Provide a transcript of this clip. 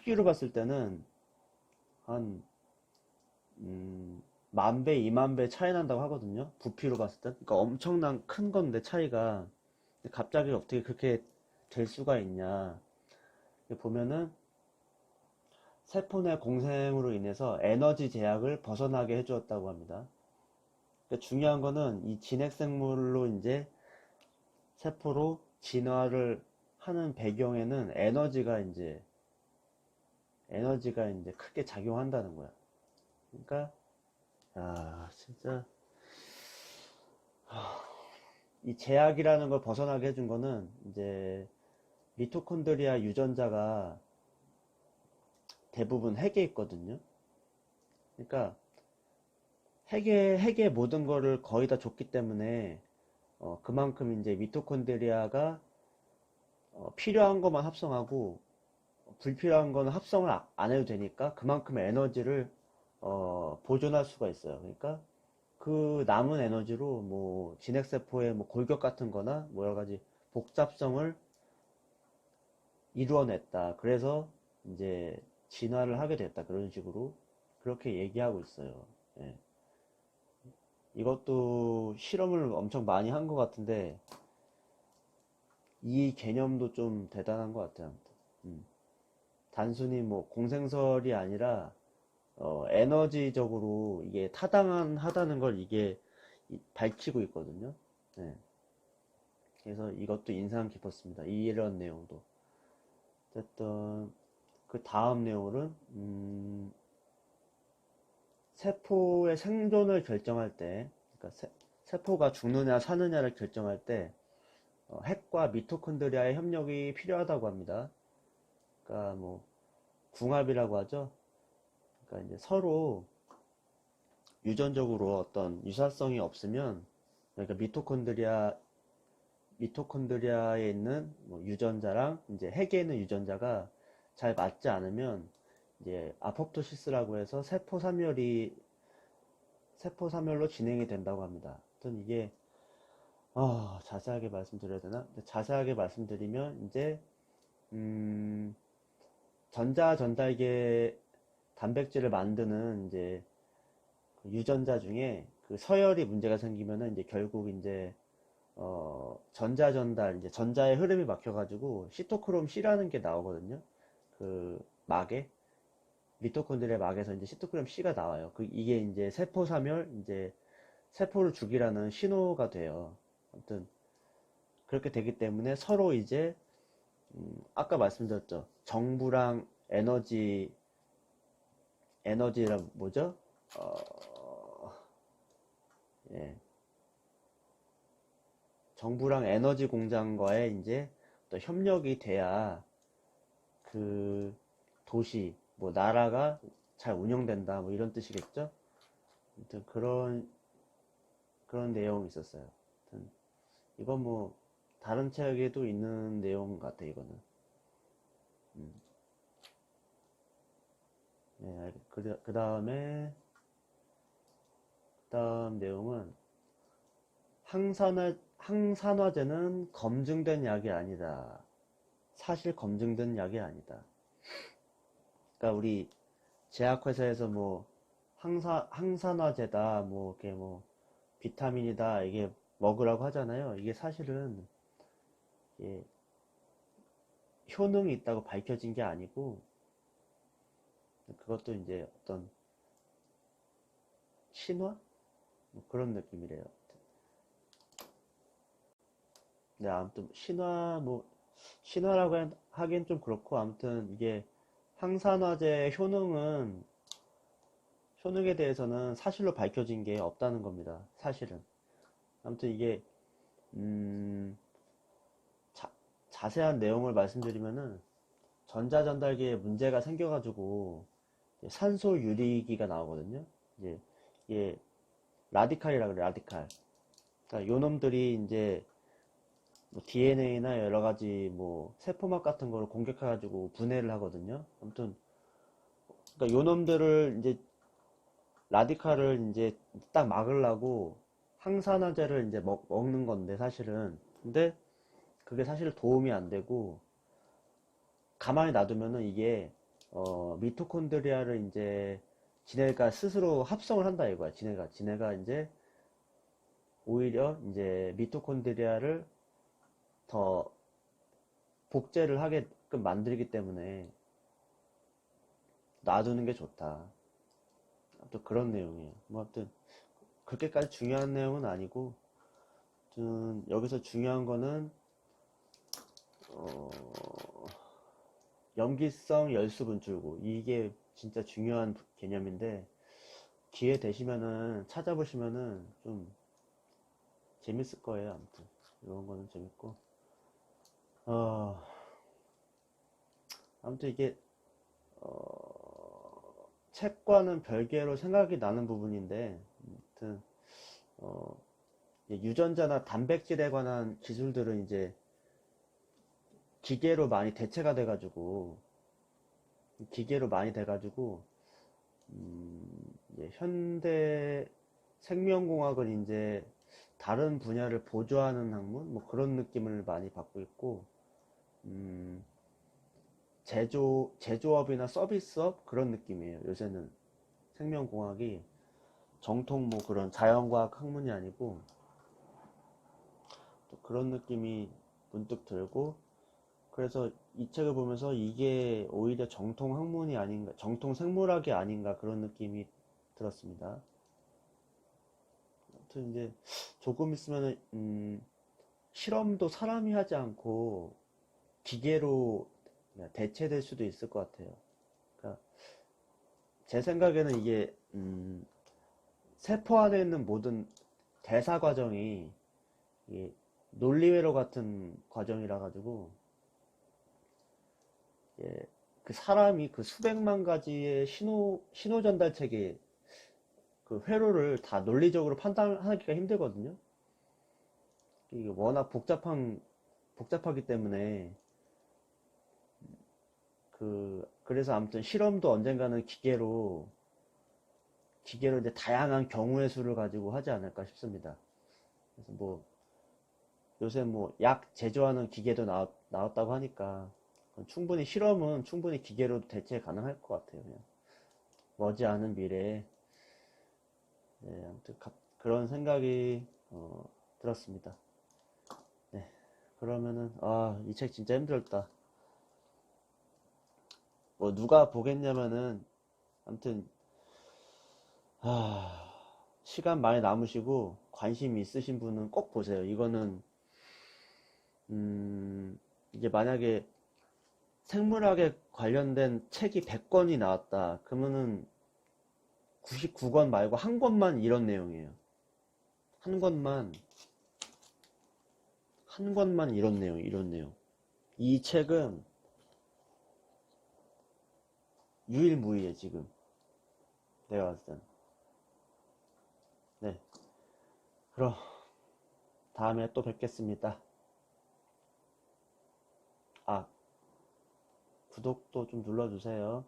크기로 봤을 때는 한 10,000배, 20,000배 차이 난다고 하거든요. 부피로 봤을 때. 그러니까 엄청난 큰 건데 차이가. 근데 갑자기 어떻게 그렇게 될 수가 있냐. 보면은 세포 내 공생으로 인해서 에너지 제약을 벗어나게 해주었다고 합니다. 그러니까 중요한 거는 이 진핵생물로 이제 세포로 진화를 하는 배경에는 에너지가 이제 크게 작용한다는 거야. 그러니까 진짜 이 제약이라는 걸 벗어나게 해준 거는 이제 미토콘드리아 유전자가 대부분 핵에 있거든요. 그러니까 핵에 모든 거를 거의 다 줬기 때문에 그만큼 이제 미토콘드리아가 필요한 것만 합성하고 불필요한 거는 합성을 안 해도 되니까 그만큼의 에너지를 보존할 수가 있어요. 그러니까 그 남은 에너지로 뭐 진핵세포의 뭐 골격 같은 거나 뭐 여러 가지 복잡성을 이루어냈다. 그래서 이제 진화를 하게 됐다. 그런 식으로 그렇게 얘기하고 있어요. 예. 이것도 실험을 엄청 많이 한 것 같은데 이 개념도 좀 대단한 것 같아요. 아무튼. 단순히 뭐 공생설이 아니라 에너지적으로 이게 타당하다는 걸 이게 밝히고 있거든요. 네. 그래서 이것도 인상 깊었습니다. 이런 내용도. 어쨌든 그 다음 내용은 세포의 생존을 결정할 때, 그러니까 세포가 죽느냐 사느냐를 결정할 때 핵과 미토콘드리아의 협력이 필요하다고 합니다. 그러니까 뭐 궁합이라고 하죠. 그러니까 이제 서로 유전적으로 어떤 유사성이 없으면, 그러니까 미토콘드리아에 있는 뭐 유전자랑 이제 핵에 있는 유전자가 잘 맞지 않으면 이제 아포프토시스라고 해서 세포사멸로 진행이 된다고 합니다. 하여튼 이게 자세하게 말씀드려야 되나? 자세하게 말씀드리면 이제 전자 전달계 단백질을 만드는 이제 그 유전자 중에 그 서열이 문제가 생기면은 이제 결국 이제 전자 전달 이제 전자의 흐름이 막혀가지고 시토크롬 C라는 게 나오거든요. 그 막에 미토콘드리아 막에서 이제 시토크롬 C가 나와요. 이게 이제 세포 사멸 이제 세포를 죽이라는 신호가 돼요. 아무튼 그렇게 되기 때문에 서로 이제 아까 말씀드렸죠. 정부랑 에너지란 뭐죠? 예. 정부랑 에너지 공장과의 이제 또 협력이 돼야 그 도시, 뭐 나라가 잘 운영된다, 뭐 이런 뜻이겠죠? 아무튼 그런 내용이 있었어요. 아무튼 이건 뭐 다른 책에도 있는 내용 같아 이거는. 음. 네, 그다음 내용은 항산화제는 검증된 약이 아니다. 사실 검증된 약이 아니다. 그러니까 우리 제약회사에서 뭐 항산화제다, 뭐 이렇게 뭐 비타민이다 이게 먹으라고 하잖아요. 이게 사실은 이게 효능이 있다고 밝혀진 게 아니고 그것도 이제 어떤 신화? 뭐 그런 느낌이래요. 네, 아무튼 신화라고 하긴 좀 그렇고 아무튼 이게 항산화제 효능에 대해서는 사실로 밝혀진 게 없다는 겁니다. 사실은. 아무튼 이게 음, 자, 자세한 내용을 말씀드리면은 전자전달기에 문제가 생겨가지고 산소 유리기가 나오거든요. 이제 이게 라디칼이라 그래, 라디칼. 그러니까 요놈들이 이제 뭐 DNA나 여러 가지 뭐 세포막 같은 거를 공격해가지고 분해를 하거든요. 아무튼 그러니까 요놈들을 이제 라디칼을 이제 딱 막으려고 항산화제를 이제 먹는 건데 사실은. 근데 그게 사실 도움이 안 되고 가만히 놔두면은 이게 미토콘드리아를 이제 지네가 스스로 합성을 한다 이거야. 지네가 이제 오히려 이제 미토콘드리아를 더 복제를 하게끔 만들기 때문에 놔두는 게 좋다. 또 그런 내용이에요. 뭐 아무튼 그렇게까지 중요한 내용은 아니고, 아무튼 여기서 중요한 거는 어, 염기성 열수 분출구, 이게 진짜 중요한 개념인데 기회 되시면은 찾아보시면은 좀 재밌을 거예요. 아무튼 이런 거는 재밌고, 어, 아무튼 이게 책과는 별개로 생각이 나는 부분인데, 아무튼 유전자나 단백질에 관한 기술들은 이제 기계로 많이 대체가 돼가지고 이제 현대 생명공학은 이제 다른 분야를 보조하는 학문 뭐 그런 느낌을 많이 받고 있고, 음, 제조업이나 서비스업 그런 느낌이에요. 요새는 생명공학이 정통 뭐 그런 자연과학 학문이 아니고 또 그런 느낌이 문득 들고, 그래서 이 책을 보면서 이게 오히려 정통 학문이 아닌가, 정통 생물학이 아닌가 그런 느낌이 들었습니다. 아무튼 이제 조금 있으면은 실험도 사람이 하지 않고 기계로 대체될 수도 있을 것 같아요. 그러니까 제 생각에는 이게 세포 안에 있는 모든 대사 과정이 이게 논리회로 같은 과정이라 가지고, 예, 그 사람이 그 수백만 가지의 신호 전달 체계, 그 회로를 다 논리적으로 판단하기가 힘들거든요. 이게 워낙 복잡하기 때문에, 그래서 아무튼 실험도 언젠가는 기계로 이제 다양한 경우의 수를 가지고 하지 않을까 싶습니다. 그래서 뭐, 요새 뭐, 약 제조하는 기계도 나왔다고 하니까, 실험은 충분히 기계로 대체 가능할 것 같아요. 그냥. 머지않은 미래에. 네, 아무튼 그런 생각이 들었습니다. 네, 그러면은 이 책 진짜 힘들었다. 뭐 누가 보겠냐면은, 아무튼 시간 많이 남으시고 관심 있으신 분은 꼭 보세요. 이거는 이게 만약에 생물학에 관련된 책이 100권이 나왔다 그러면은 99권 말고 한 권만 이런 내용이에요. 한 권만 이런 내용. 이 책은 유일무이해 지금 내가 봤을 땐. 네, 그럼 다음에 또 뵙겠습니다. 아, 구독도 좀 눌러주세요.